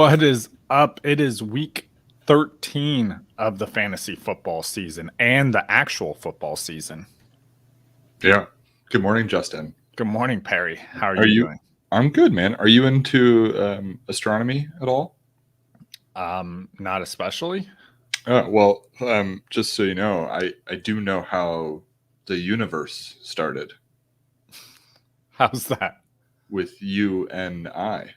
What is up? It is week 13 of the fantasy football season and the actual football season. Yeah. Good morning, Justin. Good morning, Perry. How are you doing? I'm good, man. Are you into astronomy at all? Not especially. Just so you know, I do know how the universe started How's that? with you and I.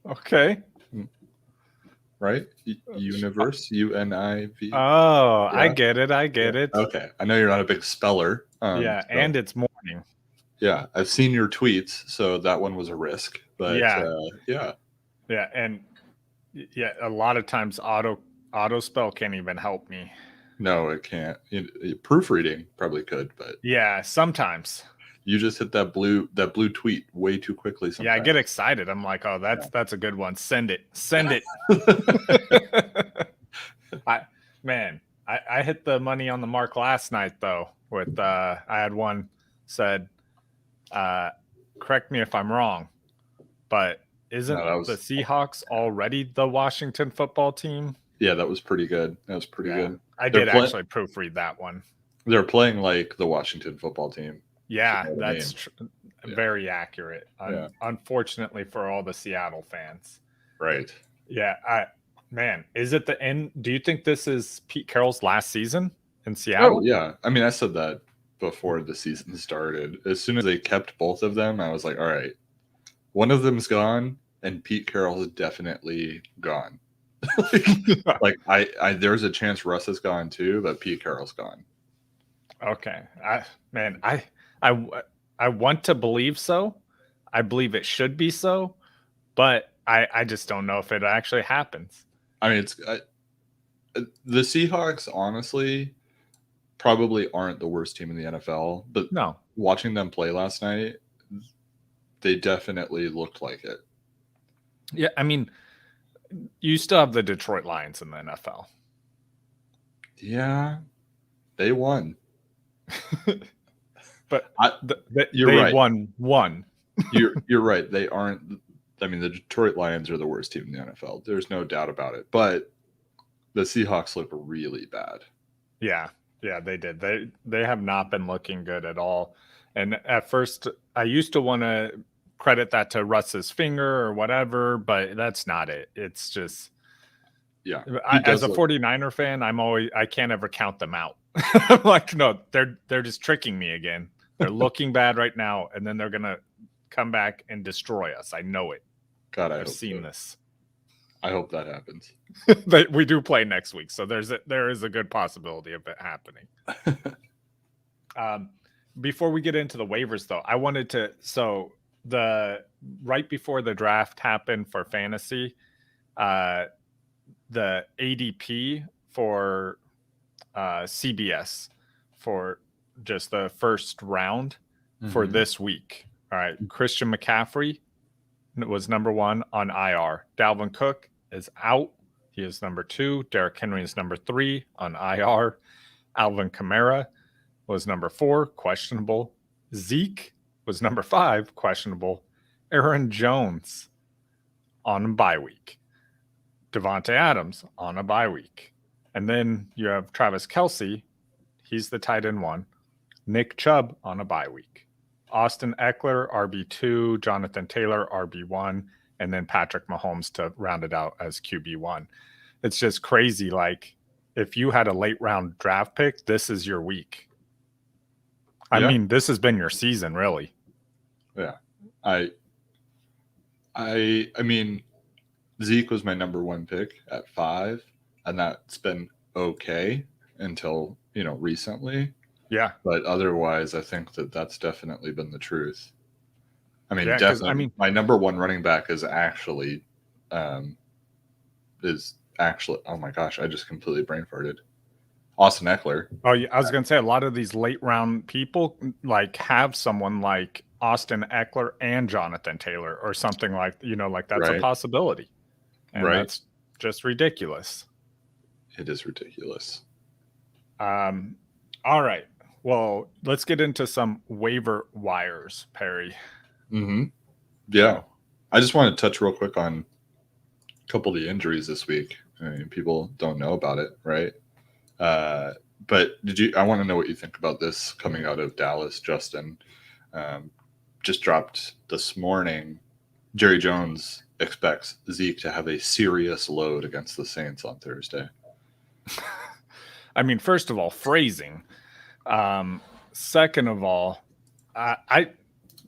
Okay. Right? Universe, UNIV. Oh, Yeah. I get it. Okay. I know you're not a big speller. And it's morning. Yeah, I've seen your tweets, so that one was a risk. But Yeah, and a lot of times auto spell can't even help me. No, it can't. Proofreading probably could, but yeah, sometimes. You just hit that blue tweet way too quickly sometimes. Yeah, I get excited. I'm like, oh, that's a good one. Send it. I hit the money on the mark last night though. With I had one said, correct me if I'm wrong, but isn't the Seahawks already the Washington football team? Yeah, that was pretty good. Good. I did actually proofread that one. They're playing like the Washington football team. Yeah, that's very accurate. Unfortunately for all the Seattle fans. Right. Yeah. Is it the end? Do you think this is Pete Carroll's last season in Seattle? Oh, yeah. I mean, I said that before the season started. As soon as they kept both of them, I was like, all right, one of them's gone and Pete Carroll is definitely gone. There's a chance Russ is gone too, but Pete Carroll's gone. Okay. I want to believe so. I believe it should be so, but I just don't know if it actually happens. I mean, the Seahawks, honestly, probably aren't the worst team in the NFL, but no, watching them play last night, they definitely looked like it. Yeah, I mean, you still have the Detroit Lions in the NFL. Yeah, they won. But you're right. They won one. You're right. They aren't. I mean, the Detroit Lions are the worst team in the NFL. There's no doubt about it. But the Seahawks look really bad. Yeah, they did. They have not been looking good at all. And at first, I used to want to credit that to Russ's finger or whatever, but that's not it. It's just, as a 49er fan, I can't ever count them out. I'm like, no, they're just tricking me again. They're looking bad right now, and then they're gonna come back and destroy us. I know it. God, I've seen this. I hope that happens. But we do play next week, so there is a good possibility of it happening. Before we get into the waivers, though, I wanted to. So right before the draft happened for fantasy, the ADP for CBS for just the first round for this week. All right. Christian McCaffrey was number 1 on IR. Dalvin Cook is out. He is number 2. Derrick Henry is number 3 on IR. Alvin Kamara was number 4, questionable. Zeke was number 5, questionable. Aaron Jones on a bye week. Devontae Adams on a bye week. And then you have Travis Kelce. He's the tight end 1. Nick Chubb on a bye week. Austin Eckler, RB2. Jonathan Taylor, RB1. And then Patrick Mahomes to round it out as QB1. It's just crazy. Like, if you had a late round draft pick, this is your week. I mean, this has been your season, really. Yeah. I mean, Zeke was my number 1 pick at 5, and that's been okay until, recently. Yeah. But otherwise, I think that's definitely been the truth. I mean, definitely. My number 1 running back is actually, oh my gosh, I just completely brain farted. Austin Eckler. Oh, yeah, I was going to say a lot of these late round people like have someone like Austin Eckler and Jonathan Taylor or something like, that's a possibility. And that's just ridiculous. It is ridiculous. All right. Well, let's get into some waiver wires, Perry. Mm-hmm. Yeah. I just want to touch real quick on a couple of the injuries this week. I mean, people don't know about it, right? But I want to know what you think about this coming out of Dallas. Justin just dropped this morning. Jerry Jones expects Zeke to have a serious load against the Saints on Thursday. I mean, first of all, phrasing. Second of all,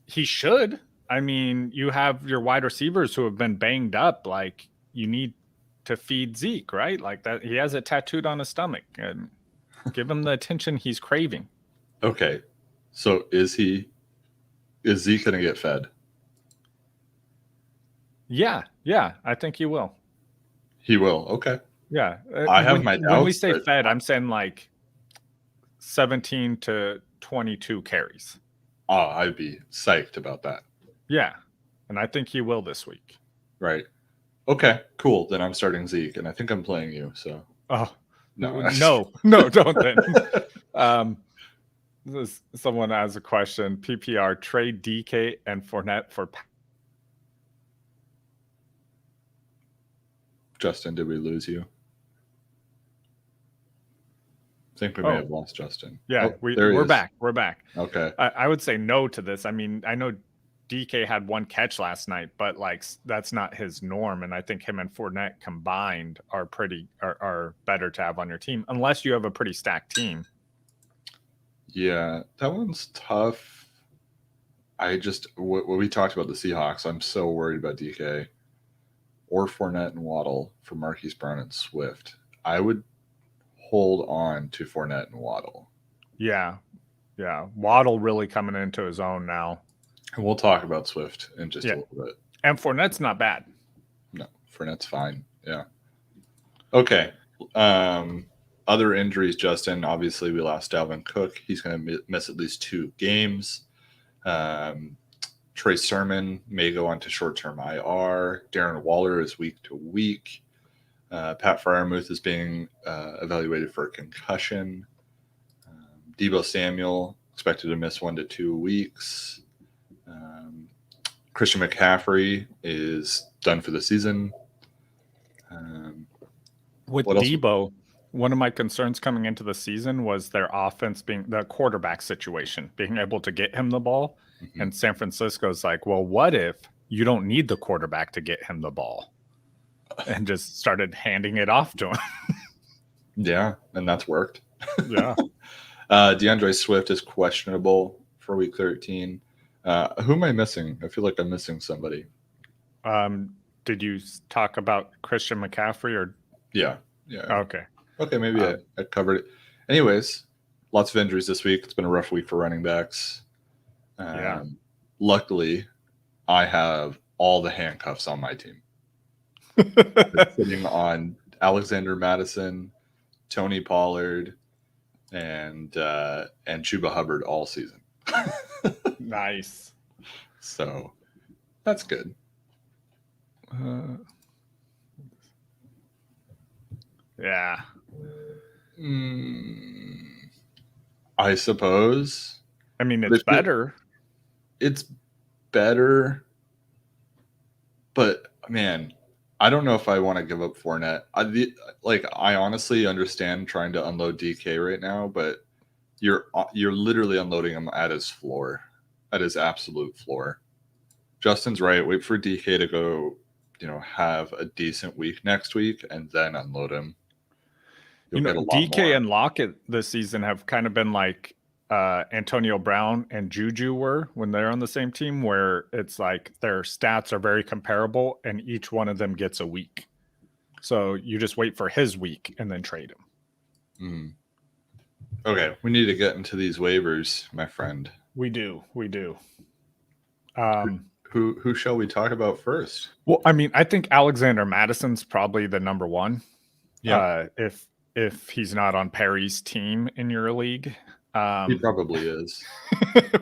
he should. I mean, you have your wide receivers who have been banged up. Like, you need to feed Zeke, right? Like that. He has it tattooed on his stomach, and give him the attention he's craving. Okay, so is Zeke going to get fed? Yeah, I think he will. He will. Okay. Yeah, I have my doubts. When we say fed, I'm saying like 17 to 22 carries. Oh, I'd be psyched about that. Yeah, and I think he will this week. Right. Okay, cool. Then I'm starting Zeke, and I think I'm playing you. So. Oh no, don't then. Someone has a question. PPR trade DK and Fournette for. Justin, did we lose you? I think we may have lost Justin. Yeah, we're back. We're back. Okay. I would say no to this. I mean, I know DK had one catch last night, but like that's not his norm. And I think him and Fournette combined are better to have on your team, unless you have a pretty stacked team. Yeah, that one's tough. What we talked about the Seahawks, I'm so worried about DK or Fournette and Waddle for Marquise Brown and Swift. I would hold on to Fournette and Waddle. Yeah. Waddle really coming into his own now. And we'll talk about Swift in just a little bit. And Fournette's not bad. No, Fournette's fine. Yeah. Okay. Other injuries, Justin. Obviously, we lost Dalvin Cook. He's going to miss at least 2 games. Trey Sermon may go on to short-term IR. Darren Waller is week to week. Pat Freiermuth is being evaluated for a concussion. Deebo Samuel expected to miss 1 to 2 weeks. Christian McCaffrey is done for the season. With Deebo, one of my concerns coming into the season was their offense being the quarterback situation, being able to get him the ball. Mm-hmm. And San Francisco's like, well, what if you don't need the quarterback to get him the ball? And just started handing it off to him. Yeah, and that's worked. Yeah. Deandre Swift is questionable for week 13. Who am I missing? I feel like I'm missing somebody. Did you talk about Christian McCaffrey or? Yeah. Okay, maybe I covered it. Anyways, lots of injuries this week. It's been a rough week for running backs. Luckily, I have all the handcuffs on my team. Sitting on Alexander Madison, Tony Pollard, and Chuba Hubbard all season. Nice. So that's good. Yeah. I suppose. I mean, it's better. It's better. But, man, I don't know if I want to give up Fournette. I honestly understand trying to unload DK right now, but you're literally unloading him at his floor, at his absolute floor. Justin's right. Wait for DK to go, have a decent week next week, and then unload him. DK and Lockett this season have kind of been like Antonio Brown and Juju were when they're on the same team, where it's like their stats are very comparable and each one of them gets a week. So you just wait for his week and then trade him. Okay, we need to get into these waivers, my friend. We do. Who shall we talk about first? Well, I mean, I think Alexander Madison's probably the number one. Yeah. If he's not on Perry's team in your league. He probably is.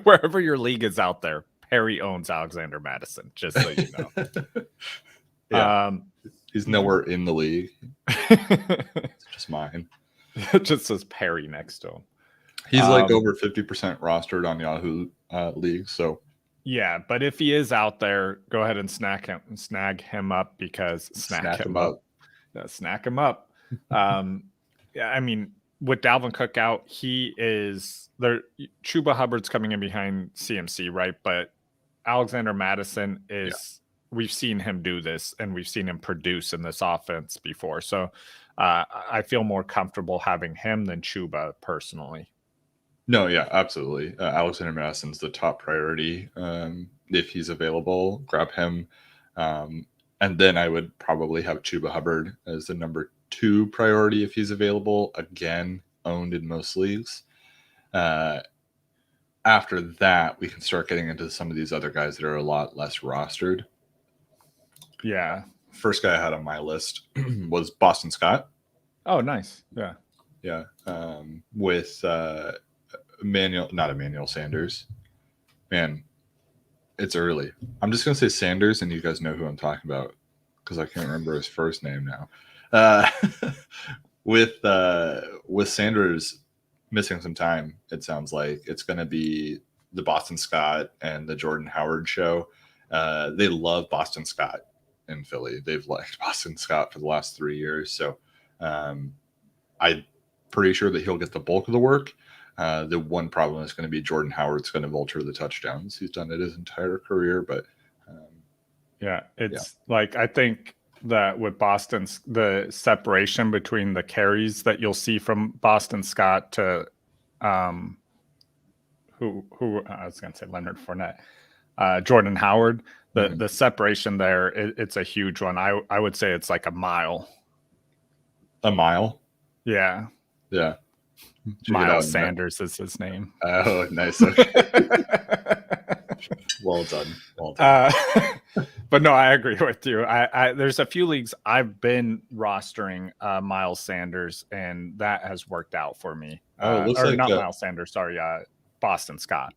Wherever your league is out there, Perry owns Alexander Madison, just so you know. Yeah. He's nowhere in the league. It's just mine. It just says Perry next to him. He's like over 50% rostered on Yahoo League, so Yeah, but if he is out there, go ahead and snag him up because Snack him up. snack him up. Yeah, I mean, with Dalvin Cook out, he is there. Chuba Hubbard's coming in behind CMC, right? But Alexander Madison is. We've seen him do this, and we've seen him produce in this offense before. So I feel more comfortable having him than Chuba personally. No, yeah, absolutely. Alexander Madison's the top priority. If he's available, grab him. And then I would probably have Chuba Hubbard as the number 2 priority if he's available. Again, owned in most leagues. After that, we can start getting into some of these other guys that are a lot less rostered. Yeah. First guy I had on my list was Boston Scott. Oh, nice. Yeah. Yeah. With not Emmanuel Sanders. Man, it's early. I'm just going to say Sanders, and you guys know who I'm talking about because I can't remember his first name now. With Sanders missing some time, it sounds like it's going to be the Boston Scott and the Jordan Howard show. They love Boston Scott in Philly. They've liked Boston Scott for the last 3 years. So I'm pretty sure that he'll get the bulk of the work. The one problem is going to be Jordan Howard's going to vulture the touchdowns. He's done it his entire career, but like I think that with Boston's the separation between the carries that you'll see from Boston Scott to who I was going to say Leonard Fournette, Jordan Howard, the separation there, it's a huge one. I would say it's like a mile. A mile? Yeah. Yeah. Miles Sanders is his name. Oh, nice. Okay. Well done. But no, I agree with you. There's a few leagues I've been rostering Miles Sanders, and that has worked out for me. Miles Sanders. Sorry, Boston Scott.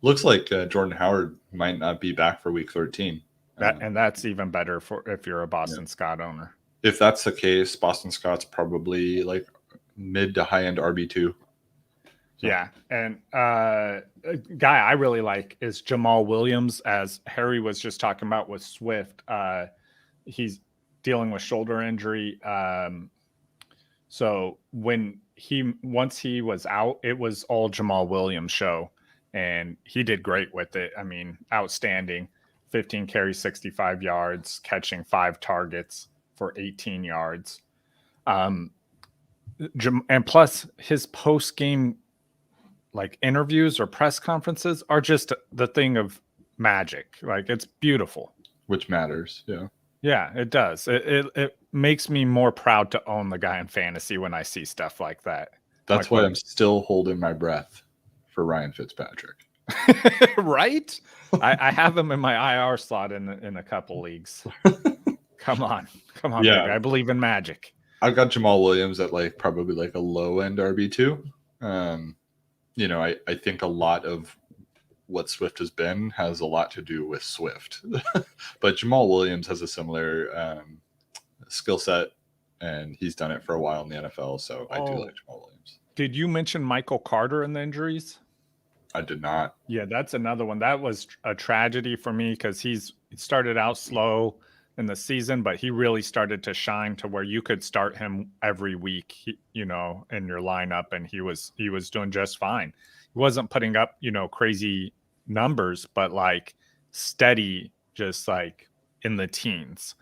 Looks like Jordan Howard might not be back for Week 13. And that's even better for if you're a Boston Scott owner. If that's the case, Boston Scott's probably like mid to high end RB2. Yeah. And a guy I really like is Jamal Williams, as Harry was just talking about with Swift. He's dealing with shoulder injury. So once he was out, it was all Jamal Williams show, and he did great with it. I mean, outstanding. 15 carries, 65 yards, catching 5 targets for 18 yards. And plus his post-game like interviews or press conferences are just the thing of magic. Like, it's beautiful. Which matters. Yeah, it does. It makes me more proud to own the guy in fantasy when I see stuff like that. That's why I'm still holding my breath for Ryan Fitzpatrick. Right? I have him in my IR slot in a couple leagues. Come on, yeah. Baby. I believe in magic. I've got Jamal Williams at probably a low end RB2. I think a lot of what Swift has been has a lot to do with Swift, but Jamal Williams has a similar skill set, and he's done it for a while in the NFL. So I do like Jamal Williams. Did you mention Michael Carter and the injuries? I did not. Yeah, that's another one. That was a tragedy for me because he started out slow in the season, but he really started to shine to where you could start him every week, in your lineup, and he was doing just fine. He wasn't putting up, crazy numbers, but steady, just in the teens.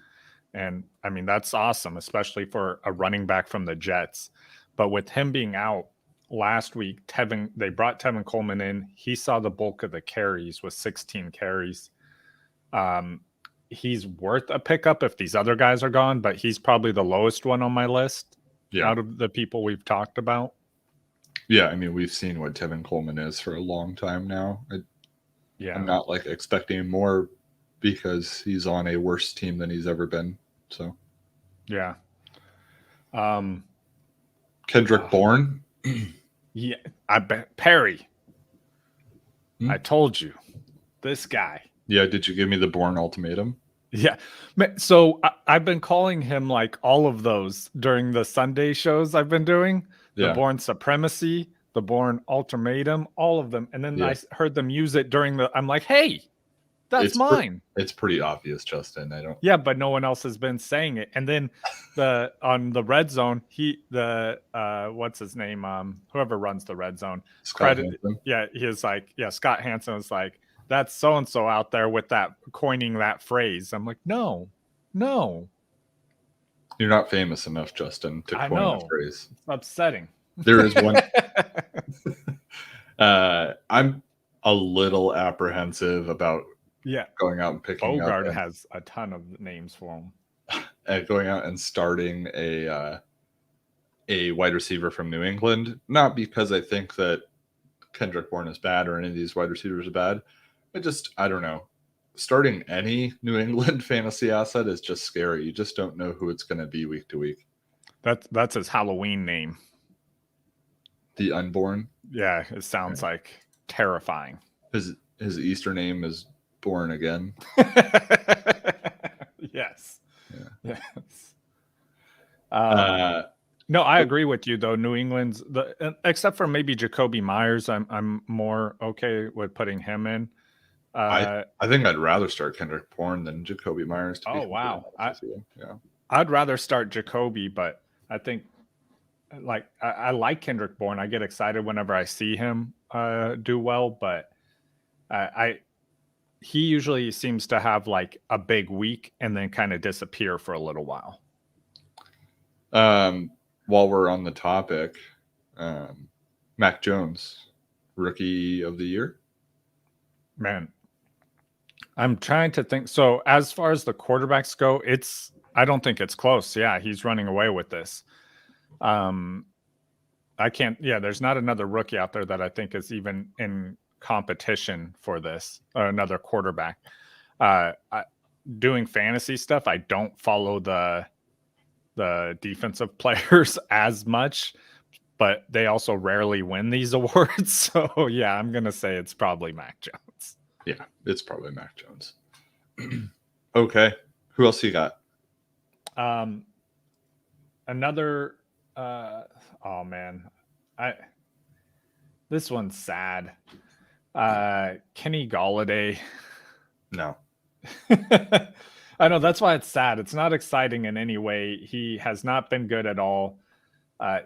And I mean, that's awesome, especially for a running back from the Jets. But with him being out last week, they brought Tevin Coleman in. He saw the bulk of the carries with 16 carries. He's worth a pickup if these other guys are gone, but he's probably the lowest one on my list out of the people we've talked about. Yeah, I mean, we've seen what Tevin Coleman is for a long time now. I'm not expecting more because he's on a worse team than he's ever been. So, yeah. Kendrick Bourne. Yeah, I bet Perry. I told you, this guy. Yeah, did you give me the Bourne ultimatum? Yeah. So I've been calling him all of those during the Sunday shows I've been doing. The Bourne Supremacy, the Bourne Ultimatum, all of them. And then I heard them use it during I'm like, hey, That's mine. It's pretty obvious, Justin. I don't. Yeah, but no one else has been saying it. And then on the red zone, what's his name? Whoever runs the red zone. Scott Hansen. Yeah, he is like, Scott Hansen was like, that's so and so out there with that coining that phrase. I'm like, no. You're not famous enough, Justin, to coin that phrase. It's upsetting. There is one. I'm a little apprehensive about going out and picking Bogart has a ton of names for him. Going out and starting a wide receiver from New England, not because I think that Kendrick Bourne is bad or any of these wide receivers are bad. I don't know. Starting any New England fantasy asset is just scary. You just don't know who it's going to be week to week. That's his Halloween name. The Unborn? Yeah, it sounds like terrifying. His Easter name is Born Again. Yes. Yeah. Yes. No, I agree with you though. New England's except for maybe Jacoby Myers, I'm more okay with putting him in. I think I'd rather start Kendrick Bourne than Jacoby Myers. Wow. I'd rather start Jacoby, but I think I like Kendrick Bourne. I get excited whenever I see him do well, but he usually seems to have like a big week and then kind of disappear for a little while. While we're on the topic, Mac Jones, Rookie of the Year. Man, I'm trying to think. So as far as the quarterbacks go, I don't think it's close. Yeah, he's running away with this. There's not another rookie out there that I think is even in competition for this, another quarterback. Doing fantasy stuff, I don't follow the defensive players as much, but they also rarely win these awards. So yeah, I'm going to say it's probably Mac Jones. Yeah, it's probably Mac Jones. Okay. Who else you got? Another, oh man, this one's sad. Kenny Golladay. No. I know, that's why it's sad. It's not exciting in any way. He has not been good at all.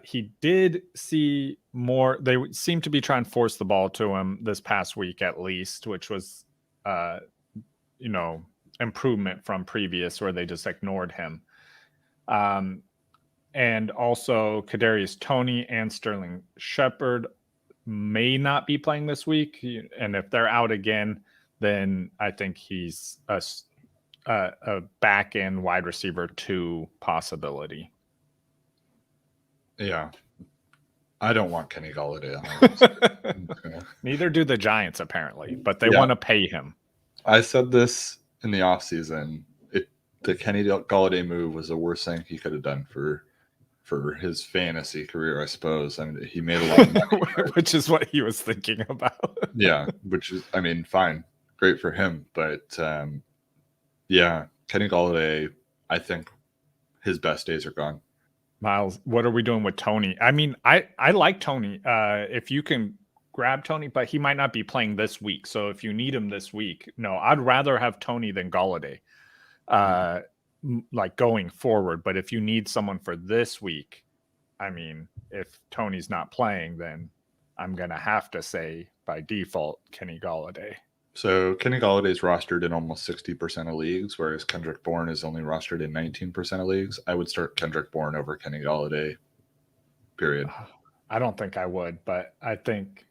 He did see more. They seem to be trying to force the ball to him this past week, at least, which was, improvement from previous where they just ignored him. And also Kadarius Toney and Sterling Shepard may not be playing this week. And if they're out again, then I think he's a back end wide receiver 2 possibility. Yeah. I don't want Kenny Golladay on Neither do the Giants, apparently, but they want to pay him. I said this in the offseason. The Kenny Golladay move was the worst thing he could have done for his fantasy career, I suppose. I mean, he made a lot of money. Which is what he was thinking about. Yeah, which is, I mean, fine. Great for him. But, yeah, Kenny Golladay, I think his best days are gone. Miles, what are we doing with Toney? I mean, I like Toney. If you can grab Toney, but he might not be playing this week. So if you need him this week, no, I'd rather have Toney than Golladay, like going forward. But if you need someone for this week, I mean, if Toney's not playing, then I'm going to have to say by default, Kenny Golladay. So Kenny Golladay is rostered in almost 60% of leagues, whereas Kendrick Bourne is only rostered in 19% of leagues. I would start Kendrick Bourne over Kenny Golladay, period. I don't think I would, but I think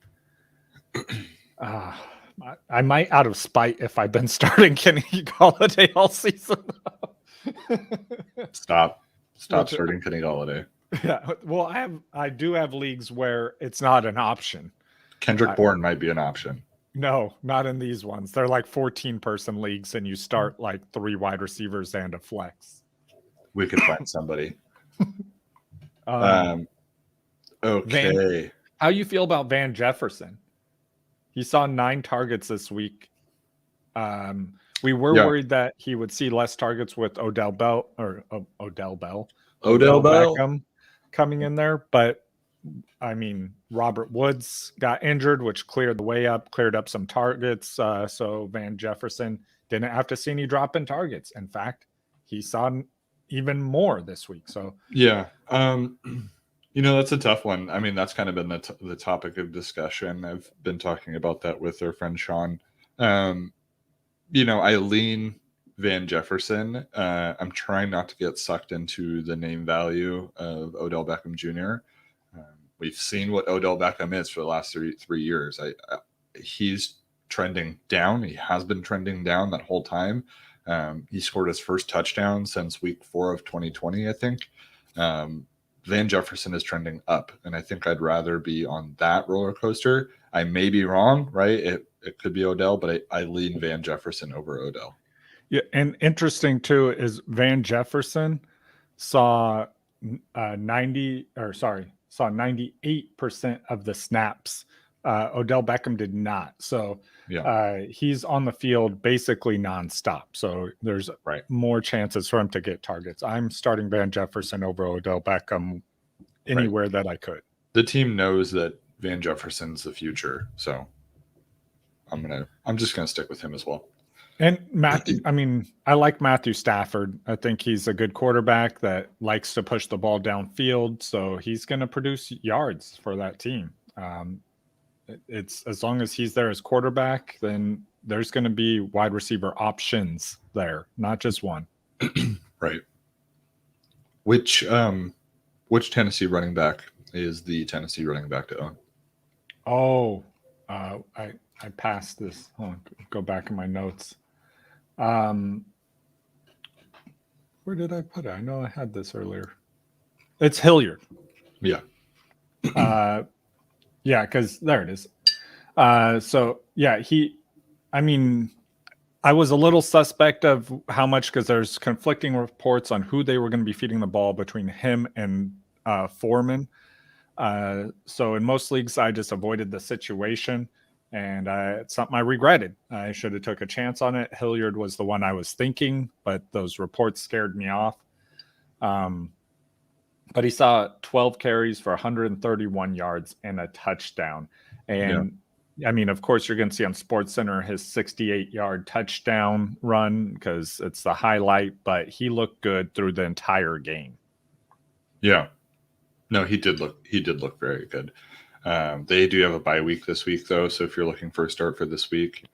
I might out of spite if I've been starting Kenny Golladay all season. Stop starting Kenny Golladay. Yeah, well, I do have leagues where it's not an option. Kendrick Bourne might be an option. No, not in these ones. They're like 14-person leagues, and you start like 3 wide receivers and a flex. We could find somebody. Okay. How you feel about Van Jefferson? He saw 9 targets this week. We were worried that he would see less targets with Odell Beckham coming in there, but I mean, Robert Woods got injured, which cleared the way up, cleared up some targets. So Van Jefferson didn't have to see any drop in targets. In fact, he saw even more this week. So yeah, that's a tough one. I mean, that's kind of been the topic of discussion. I've been talking about that with our friend Sean. I lean Van Jefferson. I'm trying not to get sucked into the name value of Odell Beckham Jr. We've seen what Odell Beckham is for the last three years. He's trending down. He has been trending down that whole time. He scored his first touchdown since week 4 of 2020, I think. Van Jefferson is trending up, and I think I'd rather be on that roller coaster. I may be wrong, right? It could be Odell, but I lean Van Jefferson over Odell. Yeah, and interesting too is Van Jefferson saw 98% of the snaps. Odell Beckham did not. So he's on the field basically nonstop. So there's more chances for him to get targets. I'm starting Van Jefferson over Odell Beckham anywhere that I could. The team knows that Van Jefferson's the future. So I'm just gonna stick with him as well. And I like Matthew Stafford. I think he's a good quarterback that likes to push the ball downfield. So he's going to produce yards for that team. It's as long as he's there as quarterback, then there's going to be wide receiver options there, not just one. Right. Which Tennessee running back is the Tennessee running back to own? Oh, I passed this. Go back in my notes. Where did I put it? I know I had this earlier. It's Hilliard. Yeah. Because there it is. I was a little suspect of how much, because there's conflicting reports on who they were going to be feeding the ball between him and Foreman. So in most leagues, I just avoided the situation. And it's something I regretted. I should have took a chance on it. Hilliard was the one I was thinking, but those reports scared me off. But he saw 12 carries for 131 yards and a touchdown. And of course, you're going to see on SportsCenter his 68-yard touchdown run because it's the highlight, but he looked good through the entire game. Yeah. No, he did look very good. They do have a bye week this week, though. So if you're looking for a start for this week,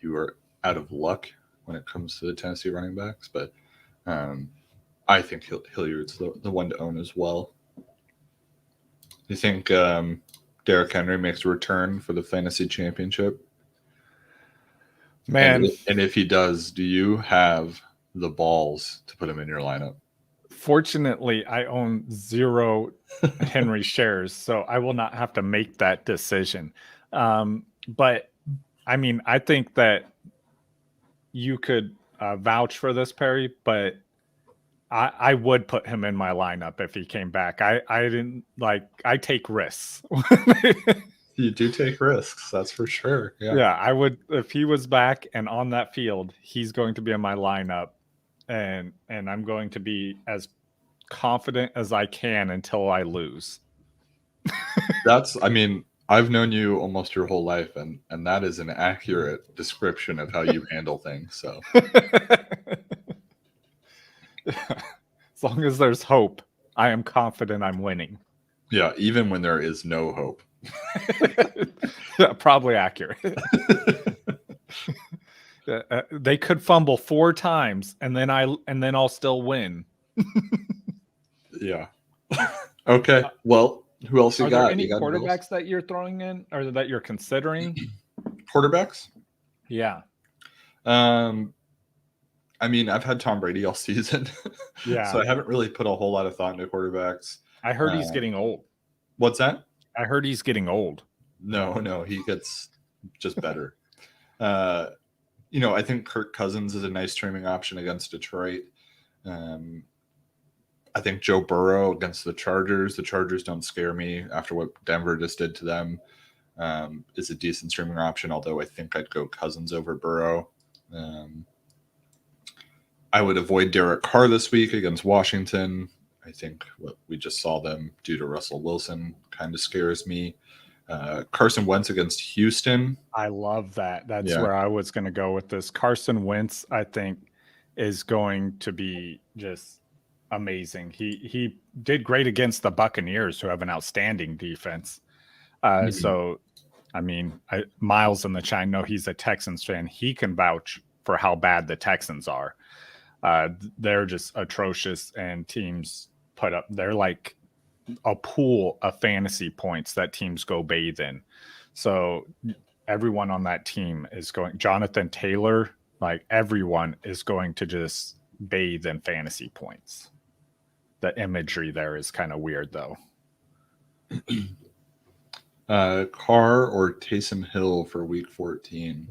you are out of luck when it comes to the Tennessee running backs. But I think Hilliard's the one to own as well. You think Derrick Henry makes a return for the fantasy championship? Man. And if he does, do you have the balls to put him in your lineup? Fortunately, I own 0 Henry shares, so I will not have to make that decision. But I think that you could vouch for this, Perry, but I would put him in my lineup if he came back. I take risks. You do take risks, that's for sure. Yeah, I would. If he was back and on that field, he's going to be in my lineup. And I'm going to be as confident as I can until I lose. I've known you almost your whole life, and that is an accurate description of how you handle things. So as long as there's hope, I am confident I'm winning. Yeah, even when there is no hope. Probably accurate. They could fumble 4 times, and then I'll still win. Yeah. Okay. Well, who else you got? Are there any quarterbacks that you're throwing in, or that you're considering? Quarterbacks? Yeah. I've had Tom Brady all season. Yeah. So I haven't really put a whole lot of thought into quarterbacks. I heard he's getting old. What's that? I heard he's getting old. No, he gets just better. I think Kirk Cousins is a nice streaming option against Detroit. I think Joe Burrow against the Chargers. The Chargers don't scare me after what Denver just did to them. Is a decent streaming option, although I think I'd go Cousins over Burrow. I would avoid Derek Carr this week against Washington. I think what we just saw them do to Russell Wilson kind of scares me. Carson Wentz against Houston. I love that. That's where I was going to go with this. Carson Wentz, I think, is going to be just amazing. He did great against the Buccaneers, who have an outstanding defense. So, I mean, Miles in the chat, I know he's a Texans fan. He can vouch for how bad the Texans are. They're just atrocious, and teams they're like a pool of fantasy points that teams go bathe in. So everyone on that team is going, Jonathan Taylor, like everyone is going to just bathe in fantasy points. The imagery there is kind of weird though. Carr or Taysom Hill for week 14.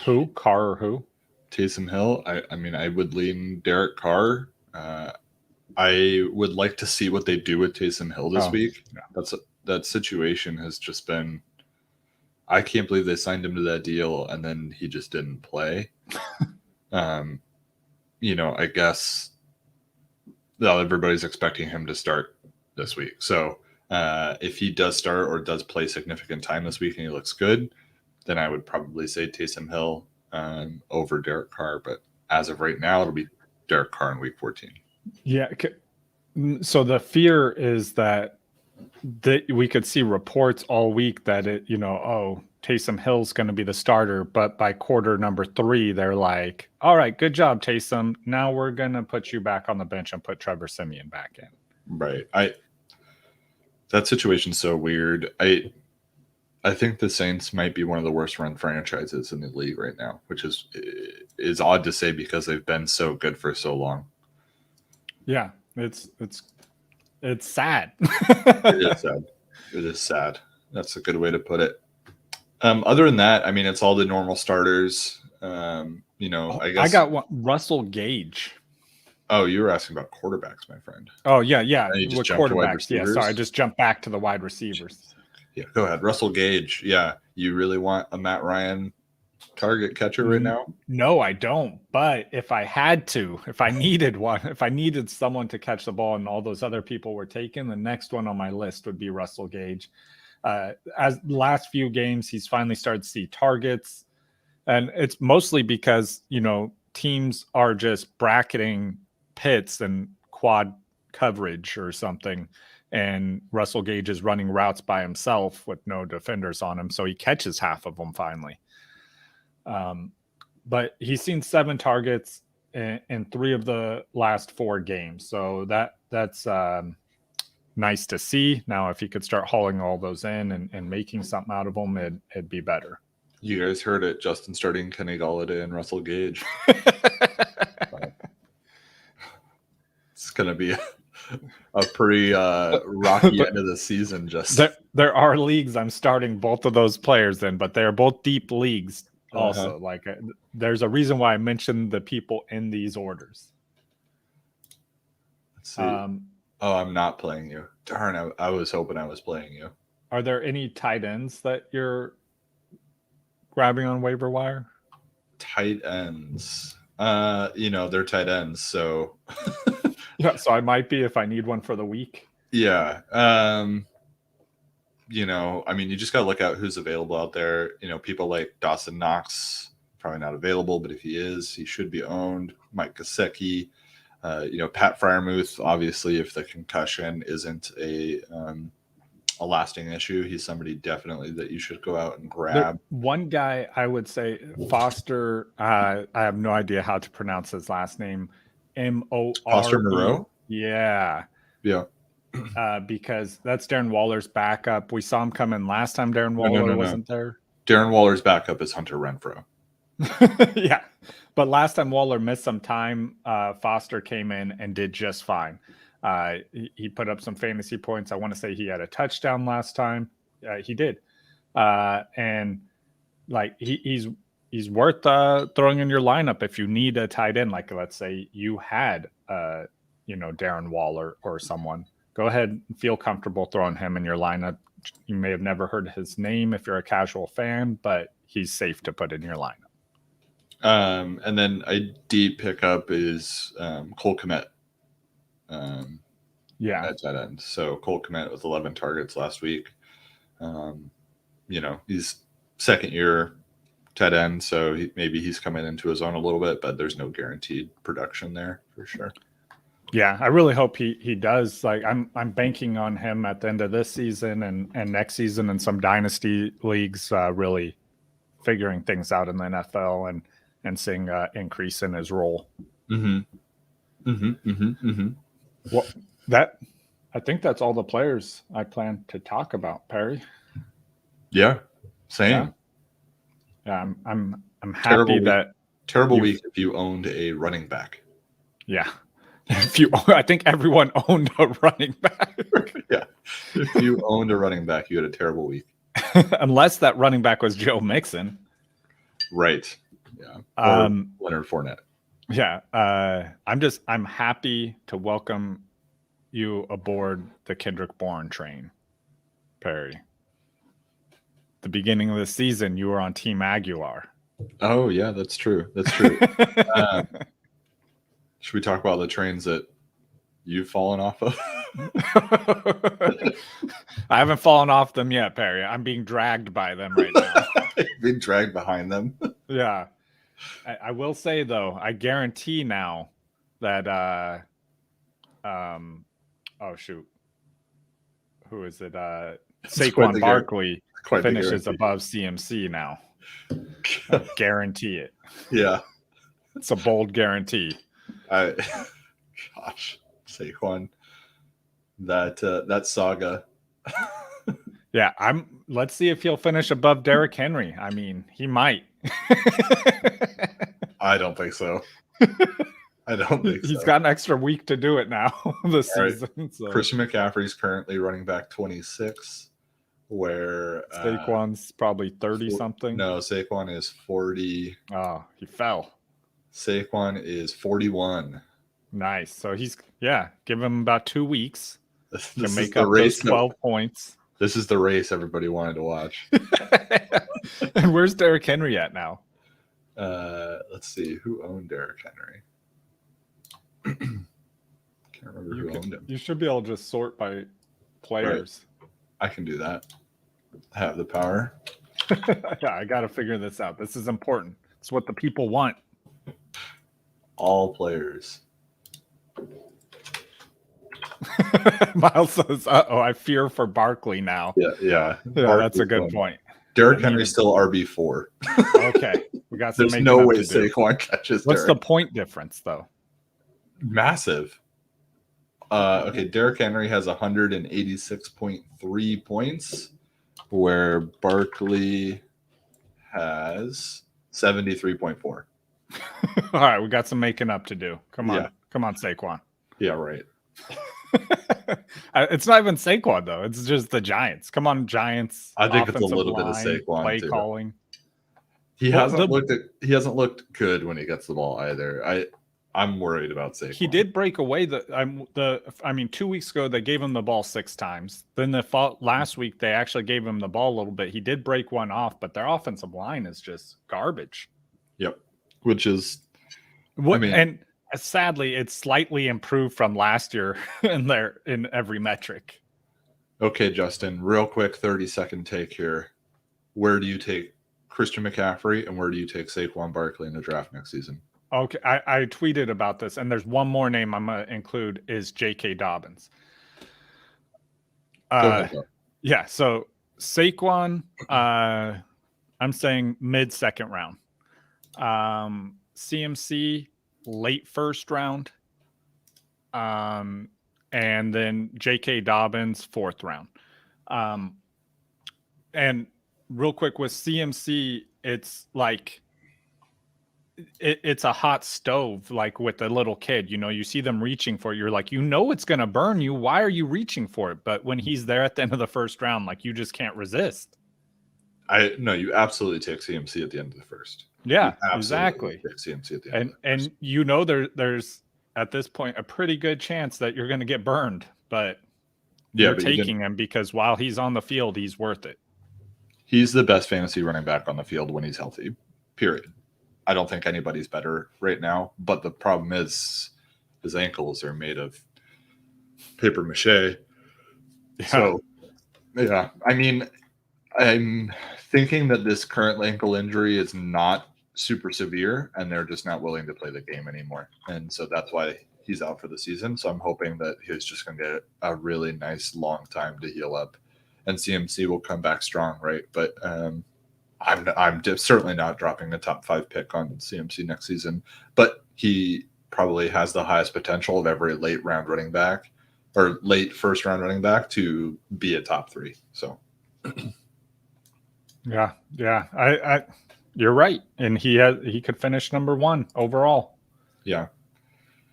Who? Carr or who? Taysom Hill. I mean, I would lean Derek Carr. I would like to see what they do with Taysom Hill this week. Yeah. That situation has just been. I can't believe they signed him to that deal and then he just didn't play. I guess everybody's expecting him to start this week. So if he does start or does play significant time this week and he looks good, then I would probably say Taysom Hill over Derek Carr. But as of right now, it'll be Derek Carr in week 14. Yeah. So the fear is that we could see reports all week that Taysom Hill's going to be the starter, but by quarter number 3, they're like, all right, good job, Taysom. Now we're going to put you back on the bench and put Trevor Siemian back in. Right. That situation's so weird. I think the Saints might be one of the worst run franchises in the league right now, which is odd to say because they've been so good for so long. Yeah, it's sad. It is sad. It is sad. That's a good way to put it. Other than that, I mean, it's all the normal starters. I guess I got one, Russell Gage. Oh, you were asking about quarterbacks, my friend. Oh yeah. With quarterbacks. Yeah, sorry, I just jumped back to the wide receivers. Yeah, go ahead. Russell Gage. Yeah, you really want a Matt Ryan target catcher right now? No, I don't. But if I had to, if I needed one, if I needed someone to catch the ball and all those other people were taken, the next one on my list would be Russell Gage. As the last few games, he's finally started to see targets. And it's mostly because, teams are just bracketing Pitts and quad coverage or something. And Russell Gage is running routes by himself with no defenders on him. So he catches half of them finally. But he's seen 7 targets in 3 of the last 4 games. So that's nice to see. Now, if he could start hauling all those in and making something out of them, it'd be better. You guys heard it. Justin starting Kenny Golladay and Russell Gage. It's going to be a pretty rocky end of the season. Just there are leagues I'm starting both of those players in, but they are both deep leagues. Also, like there's a reason why I mentioned the people in these orders. Let's see. I'm not playing you. Darn, I was hoping I was playing you. Are there any tight ends that you're grabbing on waiver wire? Tight ends. They're tight ends, so yeah, so I might be if I need one for the week. Yeah. I mean, you just got to look out who's available out there. People like Dawson Knox, probably not available, but if he is, he should be owned. Mike Gesicki, Pat Freiermuth, obviously, if the concussion isn't a lasting issue, he's somebody definitely that you should go out and grab. One guy I would say, Foster, I have no idea how to pronounce his last name. Moreau. Foster Moreau? Yeah. Yeah. Because that's Darren Waller's backup. We saw him come in last time Darren Waller wasn't there. Darren Waller's backup is Hunter Renfrow. Yeah. But last time Waller missed some time, Foster came in and did just fine. He put up some fantasy points. I want to say he had a touchdown last time. He did. And like he's worth throwing in your lineup if you need a tight end. Like let's say you had Darren Waller or someone. Go ahead and feel comfortable throwing him in your lineup. You may have never heard his name if you're a casual fan, but he's safe to put in your lineup. And then a deep pickup is Cole Kmet. At tight end. So Cole Kmet with 11 targets last week. He's second year tight end, so maybe he's coming into his own a little bit, but there's no guaranteed production there for sure. Yeah, I really hope he does. Like I'm banking on him at the end of this season and next season in some dynasty leagues, really figuring things out in the NFL and seeing increase in his role. Well, I think that's all the players I plan to talk about, Perry. Yeah, same. Yeah, I'm happy terrible week if you owned a running back. Yeah. I think everyone owned a running back. Yeah. If you owned a running back, you had a terrible week. Unless that running back was Joe Mixon. Right. Yeah. Or Leonard Fournette. Yeah. I'm happy to welcome you aboard the Kendrick Bourne train, Perry. The beginning of the season, you were on Team Aguilar. Oh, yeah, that's true. Should we talk about the trains that you've fallen off of? I haven't fallen off them yet, Perry. I'm being dragged by them right now. Being dragged behind them. Yeah. I will say, though, I guarantee now that oh, shoot. Who is it? Saquon Barkley finishes above CMC now. I guarantee it. Yeah. It's a bold guarantee. Gosh, Saquon. That saga. Yeah, let's see if he'll finish above Derrick Henry. I mean, he might. I don't think so. He's got an extra week to do it now this season. Right. So. Christian McCaffrey's currently running back 26, where Saquon's probably 30 something. No, Saquon is 40. Oh, he fell. Saquon is 41. Nice. So give him about 2 weeks to make up those 12 points. This is the race everybody wanted to watch. And where's Derrick Henry at now? Let's see. Who owned Derrick Henry? Can't remember who owned him. You should be able to just sort by players. Right. I can do that. I have the power. Yeah, I got to figure this out. This is important. It's what the people want. All players. Miles says, I fear for Barkley now. Yeah. That's a good point. Derrick Henry's still RB4. Okay. We got some. There's no way Saquon catches What's Derrick. the point difference, though? Massive. Okay, Derrick Henry has 186.3 points, where Barkley has 73.4. All right, we got some making up to do. Come on. Yeah. Come on, Saquon. Yeah, right. It's not even Saquon, though. It's just the Giants. Come on, Giants. I think it's a little bit of Saquon, play too. Calling. He hasn't looked good when he gets the ball either. I'm worried about Saquon. He did break away 2 weeks ago they gave him the ball 6 times. Then last week they actually gave him the ball a little bit. He did break one off, but their offensive line is just garbage. Yep. Which is and sadly it's slightly improved from last year in every metric. Okay, Justin, real quick 30-second take here. Where do you take Christian McCaffrey and where do you take Saquon Barkley in the draft next season? Okay, I tweeted about this, and there's one more name I'm going to include is J.K. Dobbins. Yeah, so Saquon, I'm saying mid-second round. CMC, late first round. And then J.K. Dobbins, 4th round. And real quick with CMC, it's like... It's a hot stove, like with a little kid. You see them reaching for it. You're like, it's going to burn you. Why are you reaching for it? But when he's there at the end of the first round, like you just can't resist. You absolutely take CMC at the end of the first. Yeah, exactly. Take CMC at the end. And there's at this point a pretty good chance that you're going to get burned, but you're taking him because while he's on the field, he's worth it. He's the best fantasy running back on the field when he's healthy. Period. I don't think anybody's better right now. But the problem is his ankles are made of paper mache. Yeah. So, yeah, I mean, I'm thinking that this current ankle injury is not super severe, and they're just not willing to play the game anymore. And so that's why he's out for the season. So I'm hoping that he's just going to get a really nice long time to heal up, and CMC will come back strong, right? But I'm certainly not dropping a top 5 pick on CMC next season, but he probably has the highest potential of every late round running back or late first round running back to be a top 3. So. Yeah. I you're right. And he could finish number 1 overall. Yeah.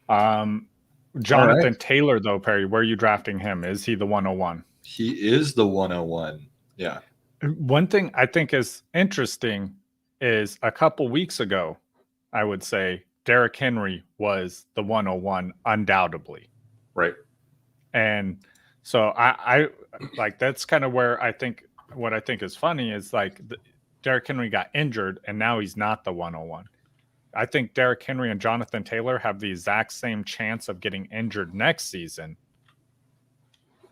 Jonathan Taylor, though, Perry, where are you drafting him? Is he the 101? He is the 101. Yeah. One thing I think is interesting is a couple weeks ago, I would say Derrick Henry was the 101 undoubtedly. Right. And so I like, that's kind of where I think what I think is funny is like Derrick Henry got injured and now he's not the 101. I think Derrick Henry and Jonathan Taylor have the exact same chance of getting injured next season.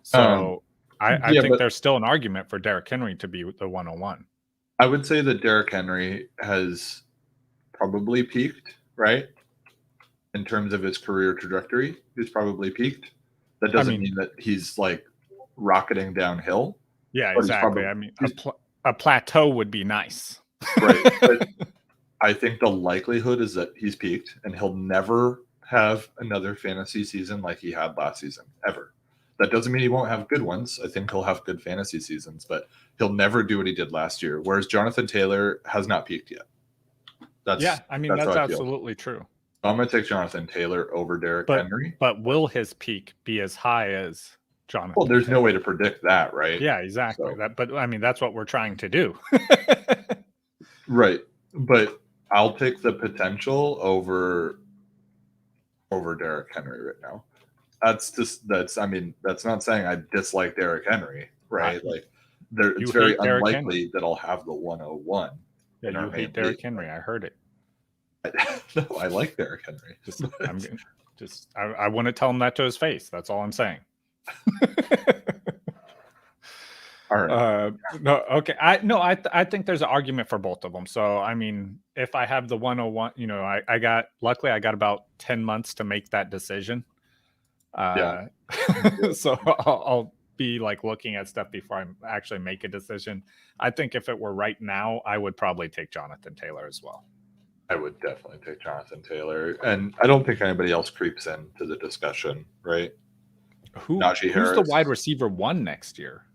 So I think there's still an argument for Derrick Henry to be the 101. I would say that Derrick Henry has probably peaked, right? In terms of his career trajectory, he's probably peaked. That doesn't mean that he's like rocketing downhill. Yeah, exactly. A plateau would be nice. Right. But I think the likelihood is that he's peaked and he'll never have another fantasy season like he had last season, ever. That doesn't mean he won't have good ones. I think he'll have good fantasy seasons, but he'll never do what he did last year. Whereas Jonathan Taylor has not peaked yet. That's absolutely true. I'm going to take Jonathan Taylor over Derrick Henry. But will his peak be as high as Jonathan? Well, there's Taylor? no way to predict that, right? Yeah, exactly. So. But I mean, that's what we're trying to do. Right. But I'll take the potential over Derrick Henry right now. That's not saying I dislike Derrick Henry, right? It's very unlikely that I'll have the 101. Yeah, you hate Derrick Henry. I heard it. No, I like Derrick Henry. I want to tell him that to his face. That's all I'm saying. All right. No, okay. I think there's an argument for both of them. So, I mean, if I have the 101, luckily I got about 10 months to make that decision. So I'll be like looking at stuff before I actually make a decision. I think if it were right now, I would probably take Jonathan Taylor as well. I would definitely take Jonathan Taylor. And I don't think anybody else creeps into the discussion, right? Who's the wide receiver 1 next year?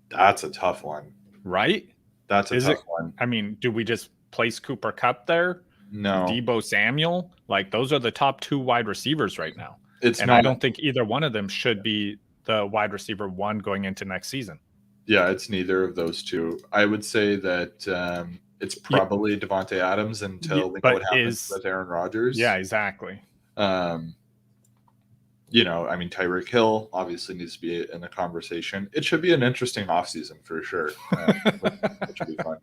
That's a tough one. Right? That's a tough one. I mean, do we just place Cooper Kupp there? No. Deebo Samuel? Like, those are the top 2 wide receivers right now. I don't think either one of them should be the wide receiver 1 going into next season. Yeah, it's neither of those two. I would say that it's probably Devontae Adams until we know what happens with Aaron Rodgers. Yeah, exactly. Tyreek Hill obviously needs to be in the conversation. It should be an interesting offseason for sure. It should be fun.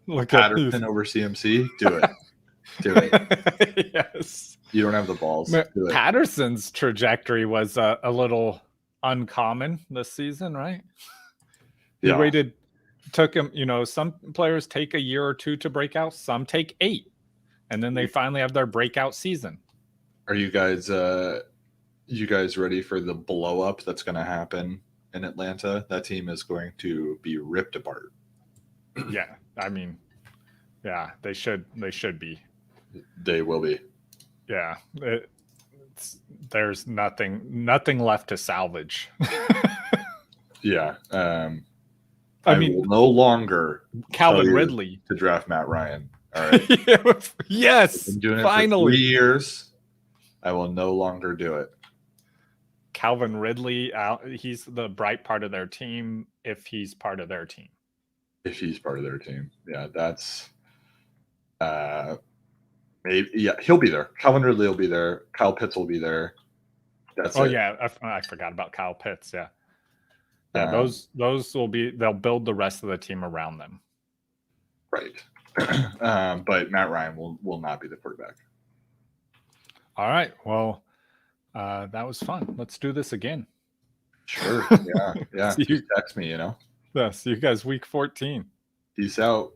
Look Patterson over CMC. Do it. Do it. Yes. You don't have the balls. Do it. Patterson's trajectory was a little uncommon this season, right? He took him, some players take a year or 2 to break out. Some take 8. And then they finally have their breakout season. Are you guys ready for the blow up that's going to happen in Atlanta? That team is going to be ripped apart. Yeah. I mean, yeah, they should be. They will be. Yeah. There's nothing left to salvage. Yeah. I mean, will no longer Calvin Ridley to draft Matt Ryan. All right. Yes. I've been doing finally. It for 3 years. I will no longer do it. Calvin Ridley, he's the bright part of their team if he's part of their team. If he's part of their team. Yeah, that's maybe. Yeah, he'll be there. Calvin Ridley will be there. Kyle Pitts will be there. That's it. Yeah, I forgot about Kyle Pitts. Yeah. Yeah, those will be. They'll build the rest of the team around them. Right. But Matt Ryan will not be the quarterback. All right. Well, that was fun. Let's do this again. Sure. Yeah. See you, Just text me, yeah, see you guys week 14. Peace out.